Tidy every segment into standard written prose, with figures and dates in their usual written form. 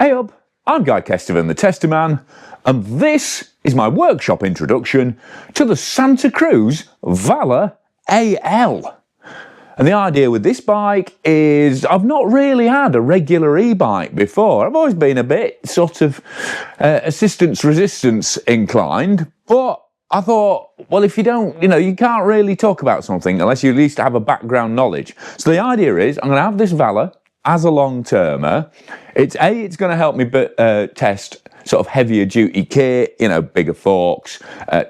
Hey up, I'm Guy Kestevan, the Tester Man, and this is my workshop introduction to the Santa Cruz Vala AL. And the idea with this bike is I've not really had a regular e-bike before. I've always been a bit sort of assistance resistance inclined, but I thought, well, if you don't, you can't really talk about something unless you at least have a background knowledge. So the idea is I'm going to have this Vala as a long-termer. It's going to help me test sort of heavier duty kit, bigger forks,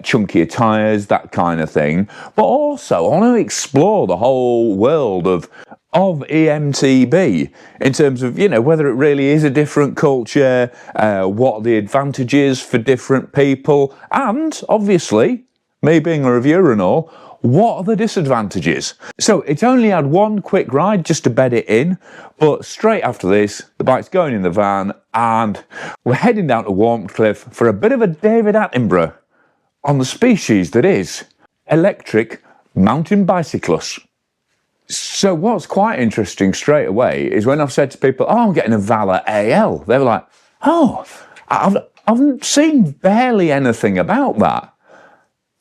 chunkier tyres, that kind of thing. But also, I want to explore the whole world of E-MTB in terms of, whether it really is a different culture, what are the advantages for different people, and obviously, me being a reviewer and all, what are the disadvantages? So it's only had one quick ride just to bed it in, but straight after this, the bike's going in the van and we're heading down to Warmcliffe for a bit of a David Attenborough on the species that is electric mountain bicyclists. So what's quite interesting straight away is when I've said to people, oh, I'm getting a Vala AL, they were like, oh, I've seen barely anything about that.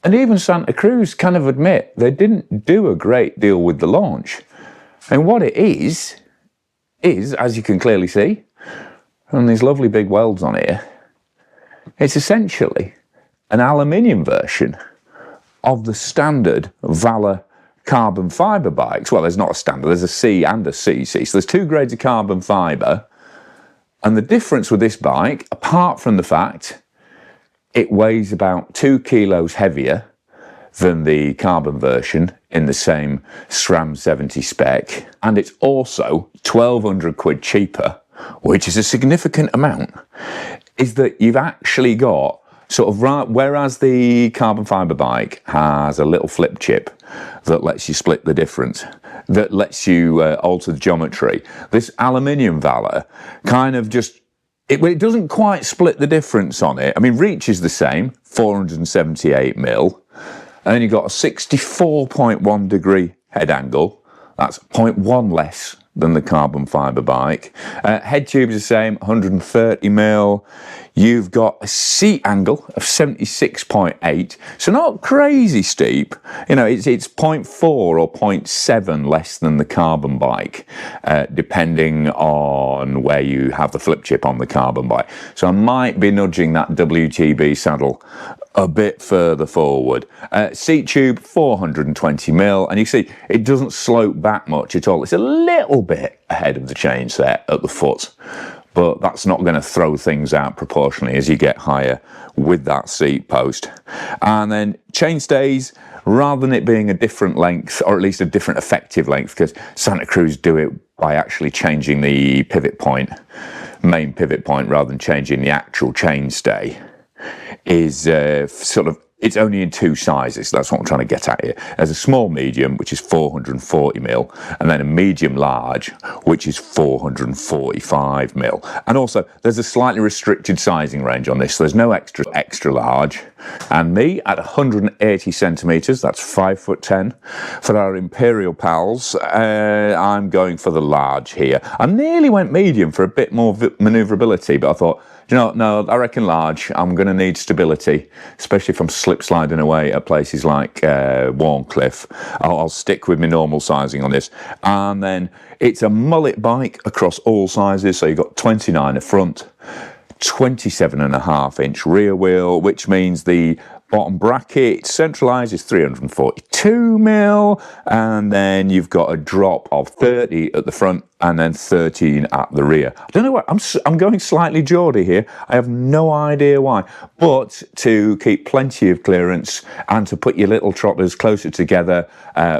And even Santa Cruz kind of admit they didn't do a great deal with the launch. And what it is, as you can clearly see, from these lovely big welds on here, it's essentially an aluminium version of the standard Vala carbon fibre bikes. Well, there's not a standard, there's a C and a CC. So there's two grades of carbon fibre. And the difference with this bike, apart from the fact it weighs about 2 kilos heavier than the carbon version in the same SRAM 70 spec, and it's also 1,200 quid cheaper, which is a significant amount, is that you've actually got sort of, whereas the carbon fibre bike has a little flip chip that lets you split the difference, that lets you alter the geometry, this aluminium Vala kind of just it doesn't quite split the difference on it. I mean, reach is the same, 478 mil, and then you've got a 64.1 degree head angle. That's 0.1 less than the carbon fibre bike. Head tube is the same, 130 mil. You've got a seat angle of 76.8, so not crazy steep. It's 0.4 or 0.7 less than the carbon bike, depending on where you have the flip chip on the carbon bike. So I might be nudging that WTB saddle a bit further forward. Seat tube, 420 mil, and you see it doesn't slope back much at all. It's a little bit ahead of the chain set at the foot, but that's not going to throw things out proportionally as you get higher with that seat post. And then chain stays, rather than it being a different length, or at least a different effective length, because Santa Cruz do it by actually changing the pivot point, main pivot point, rather than changing the actual chain stay, is it's only in two sizes. That's what I'm trying to get at here. There's a small medium, which is 440 mil, and then a medium large, which is 445 mil. And also, there's a slightly restricted sizing range on this. So there's no extra large. And me at 180 centimeters, that's 5'10", for our Imperial pals, I'm going for the large here. I nearly went medium for a bit more maneuverability, but I thought, no, I reckon large. I'm going to need stability, especially if I'm slip sliding away at places like Warmcliffe. I'll stick with my normal sizing on this. And then it's a mullet bike across all sizes. So you've got 29 at front, 27.5-inch rear wheel, which means the bottom bracket centralised is 342 mil, and then you've got a drop of 30 at the front and then 13 at the rear. I don't know why, I'm going slightly Geordie here. I have no idea why, but to keep plenty of clearance and to put your little trotters closer together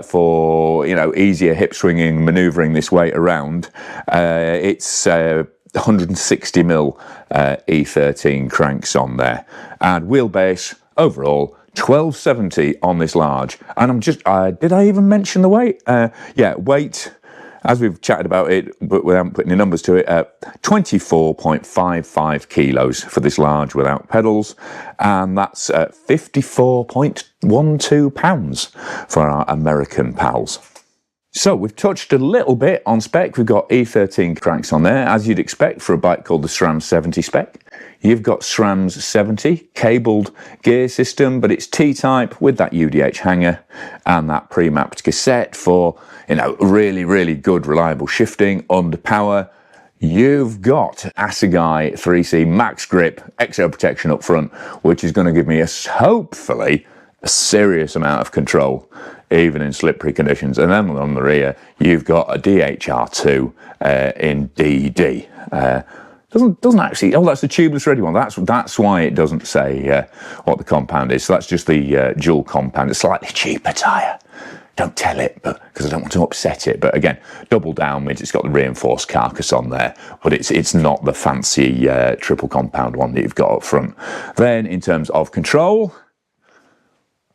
for, easier hip swinging, manoeuvring this weight around, it's 160 mil E13 cranks on there, and wheelbase overall 1270 on this large. And did I even mention the weight? Yeah, weight, as we've chatted about it, but without putting the numbers to it, 24.55 kilos for this large without pedals, and that's 54.12 pounds for our American pals. So we've touched a little bit on spec. We've got E13 cranks on there, as you'd expect for a bike called the SRAM 70 spec. You've got SRAM's 70 cabled gear system, but it's T-type with that UDH hanger and that pre-mapped cassette for, you know, really, really good reliable shifting under power. You've got Assegai 3C max grip, exo protection up front, which is going to give me hopefully a serious amount of control, even in slippery conditions. And then on the rear, you've got a DHR2 in DD. Doesn't actually. Oh, that's the tubeless ready one. That's why it doesn't say what the compound is. So that's just the dual compound. It's slightly cheaper tyre. Don't tell it, but because I don't want to upset it. But again, double downwards. It's got the reinforced carcass on there, but it's not the fancy triple compound one that you've got up front. Then in terms of control,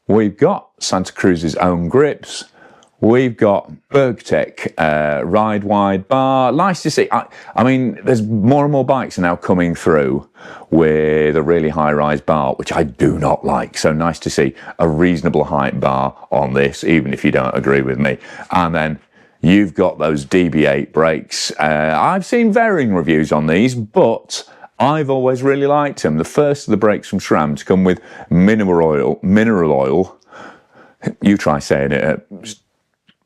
we've got Santa Cruz's own grips. We've got Bergtech ride wide bar. Nice to see. I mean, there's more and more bikes are now coming through with a really high rise bar, which I do not like. So nice to see a reasonable height bar on this, even if you don't agree with me. And then you've got those DB8 brakes. I've seen varying reviews on these, but I've always really liked them. The first of the brakes from SRAM to come with mineral oil. You try saying it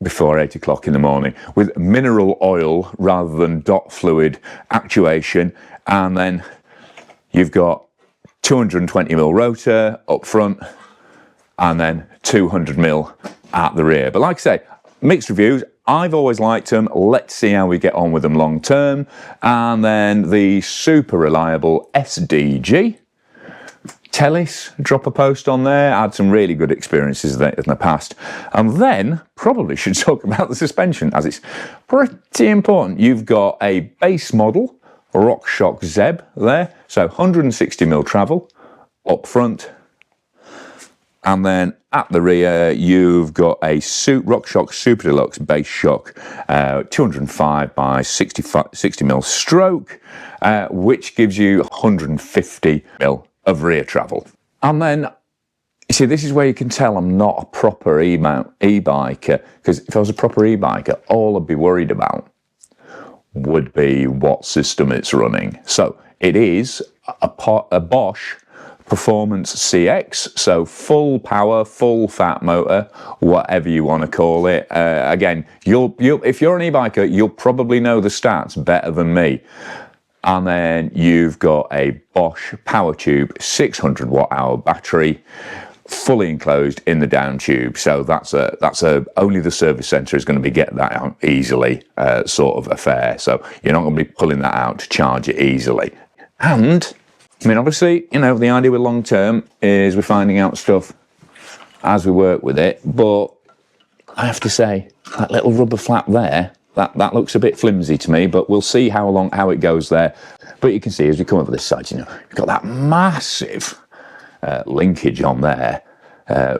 before 8 o'clock in the morning, with mineral oil rather than dot fluid actuation. And then you've got 220mm rotor up front and then 200mm at the rear. But like I say, mixed reviews. I've always liked them. Let's see how we get on with them long term. And then the super reliable SDG. Tellis, drop a post on there. I had some really good experiences there in the past. And then, probably should talk about the suspension, as it's pretty important. You've got a base model RockShox Zeb there. So 160mm travel up front. And then at the rear, you've got a RockShox Super Deluxe base shock, 205 by 60mm stroke, which gives you 150mm of rear travel. And then, you see, this is where you can tell I'm not a proper e-biker, because if I was a proper e-biker, all I'd be worried about would be what system it's running. So it is a Bosch Performance CX, so full power, full fat motor, whatever you want to call it. Again, if you're an e-biker, you'll probably know the stats better than me. And then you've got a Bosch Power Tube 600 watt-hour battery, fully enclosed in the down tube. So that's only the service centre is going to be getting that out easily, sort of affair. So you're not going to be pulling that out to charge it easily. And I mean, obviously, you know, the idea with long term is we're finding out stuff as we work with it. But I have to say, that little rubber flap there, that looks a bit flimsy to me, but we'll see how it goes there. But you can see as we come over this side, you know, you've got that massive linkage on there.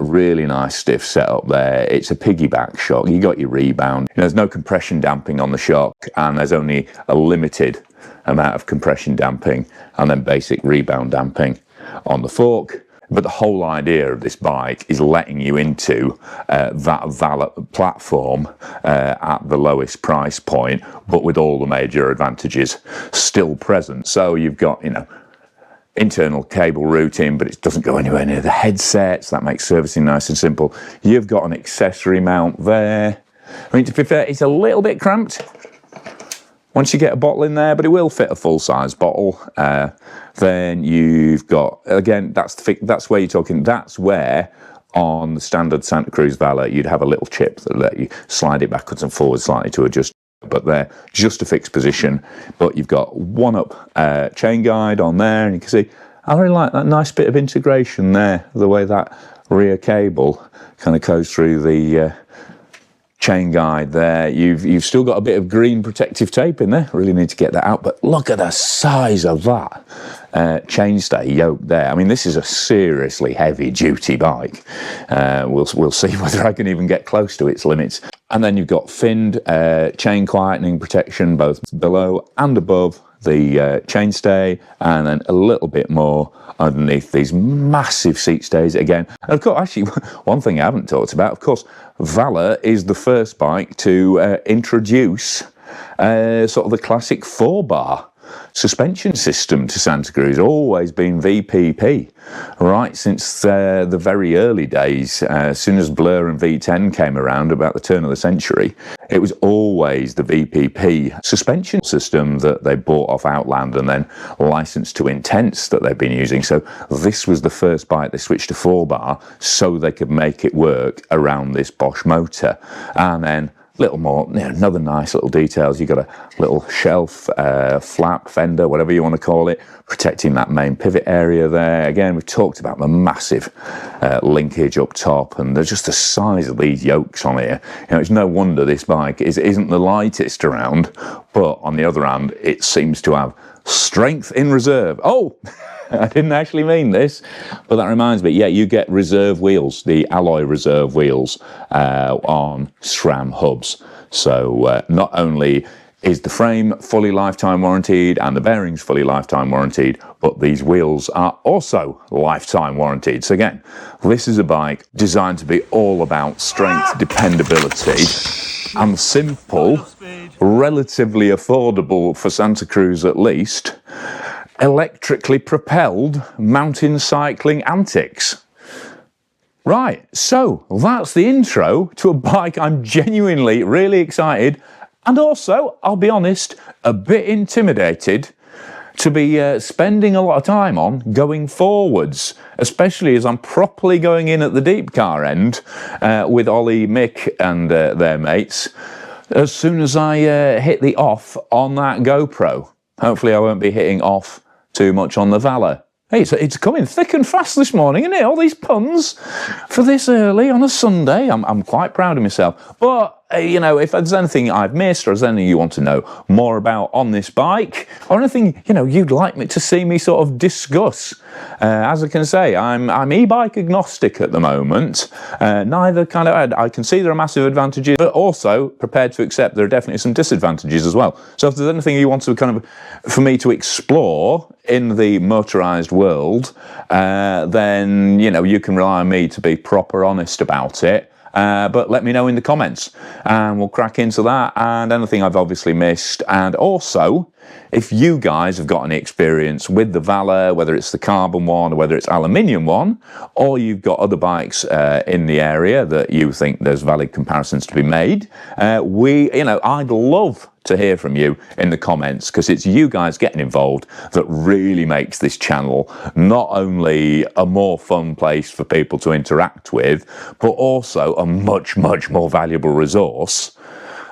Really nice stiff setup there. It's a piggyback shock. You got your rebound. You know, there's no compression damping on the shock, and there's only a limited amount of compression damping and then basic rebound damping on the fork. But the whole idea of this bike is letting you into that Valor platform at the lowest price point, but with all the major advantages still present. So you've got, you know, internal cable routing, but it doesn't go anywhere near the headset, so that makes servicing nice and simple. You've got an accessory mount there. I mean, to be fair, it's a little bit cramped once you get a bottle in there, but it will fit a full-size bottle. Then you've got, again, that's where you're talking, that's where on the standard Santa Cruz Vala you'd have a little chip that let you slide it backwards and forwards slightly to adjust, but they're just a fixed position. But you've got one-up chain guide on there, and you can see, I really like that nice bit of integration there, the way that rear cable kind of goes through the chain guide there. You've still got a bit of green protective tape in there. Really need to get that out, but look at the size of that chainstay yoke there. I mean, this is a seriously heavy duty bike. We'll see whether I can even get close to its limits. And then you've got finned chain quietening protection both below and above the chainstay, and then a little bit more underneath these massive seat stays again. And of course, actually, one thing I haven't talked about, of course, Valor is the first bike to introduce sort of the classic 4-bar suspension system to Santa Cruz. Always been VPP, right since the very early days. As soon as Blur and V10 came around about the turn of the century, it was always the VPP suspension system that they bought off Outland and then licensed to Intense that they've been using. So this was the first bike they switched to 4-bar so they could make it work around this Bosch motor. And then little more, another nice little details. You've got a little shelf, flap, fender, whatever you want to call it, protecting that main pivot area there. Again, we've talked about the massive linkage up top, and there's just the size of these yokes on here. It's no wonder this bike isn't the lightest around, but on the other hand, it seems to have strength in reserve. Oh! I didn't actually mean this, but that reminds me, yeah, you get reserve wheels, the alloy reserve wheels on SRAM hubs. So not only is the frame fully lifetime warranted and the bearings fully lifetime warranted, but these wheels are also lifetime warranted. So again, this is a bike designed to be all about strength, dependability, and simple, relatively affordable for Santa Cruz at least, electrically propelled mountain cycling antics. Right, so that's the intro to a bike I'm genuinely really excited and also, I'll be honest, a bit intimidated to be spending a lot of time on going forwards, especially as I'm properly going in at the deep car end with Ollie, Mick and their mates as soon as I hit the off on that GoPro. Hopefully I won't be hitting off too much on the Valor. Hey, it's coming thick and fast this morning, isn't it? All these puns for this early on a Sunday. I'm quite proud of myself. But, if there's anything I've missed or there's anything you want to know more about on this bike or anything, you'd like me to see me sort of discuss, as I can say, I'm e-bike agnostic at the moment. Neither kind of, I can see there are massive advantages, but also prepared to accept there are definitely some disadvantages as well. So if there's anything you want to for me to explore in the motorized world, then, you can rely on me to be proper honest about it. But let me know in the comments and we'll crack into that and anything I've obviously missed. And also, if you guys have got any experience with the Valor, whether it's the carbon one or whether it's aluminium one, or you've got other bikes in the area that you think there's valid comparisons to be made, I'd love to hear from you in the comments, because it's you guys getting involved that really makes this channel not only a more fun place for people to interact with, but also a much, much more valuable resource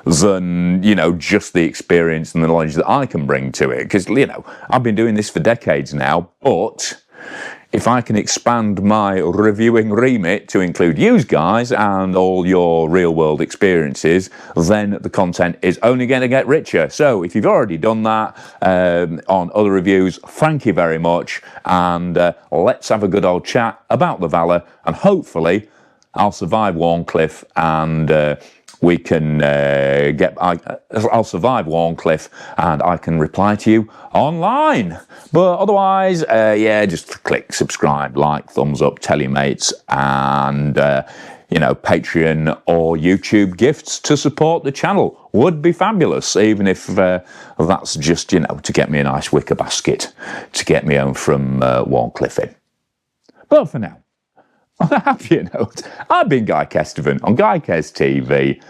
than, just the experience and the knowledge that I can bring to it. Because, I've been doing this for decades now, but if I can expand my reviewing remit to include you guys and all your real-world experiences, then the content is only going to get richer. So if you've already done that on other reviews, thank you very much. And let's have a good old chat about the Valor. And hopefully I'll survive Warncliffe and we can I'll survive Warncliffe and I can reply to you online. But otherwise, just click subscribe, like, thumbs up, tell your mates, and Patreon or YouTube gifts to support the channel would be fabulous, even if that's just to get me a nice wicker basket to get me home from Warncliffe in. But for now, on a happier note, I've been Guy Kestevan on Guy Kes TV,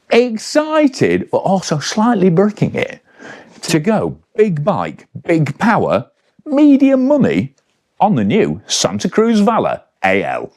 excited but also slightly bricking it to go big bike, big power, medium money on the new Santa Cruz Valor AL.